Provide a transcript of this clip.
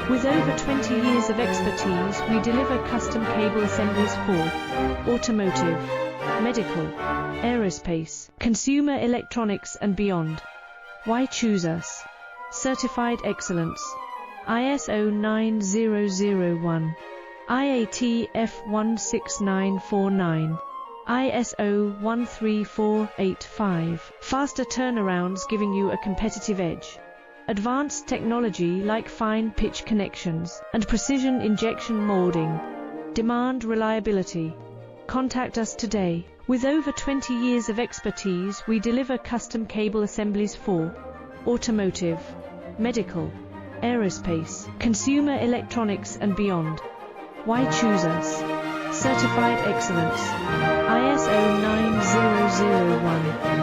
With over 20 years of expertise, we deliver custom cable assemblies for automotive, medical, aerospace, consumer electronics and beyond. Why choose us? Certified excellence. ISO 9001, IATF 16949, ISO 13485. Faster turnarounds giving you a competitive edge. Advanced technology like fine pitch connections and precision injection molding. Demand reliability. Contact us today. With over 20 years of expertise, we deliver custom cable assemblies for automotive, medical, aerospace, consumer electronics and beyond. Why choose us? Certified excellence. ISO 9001.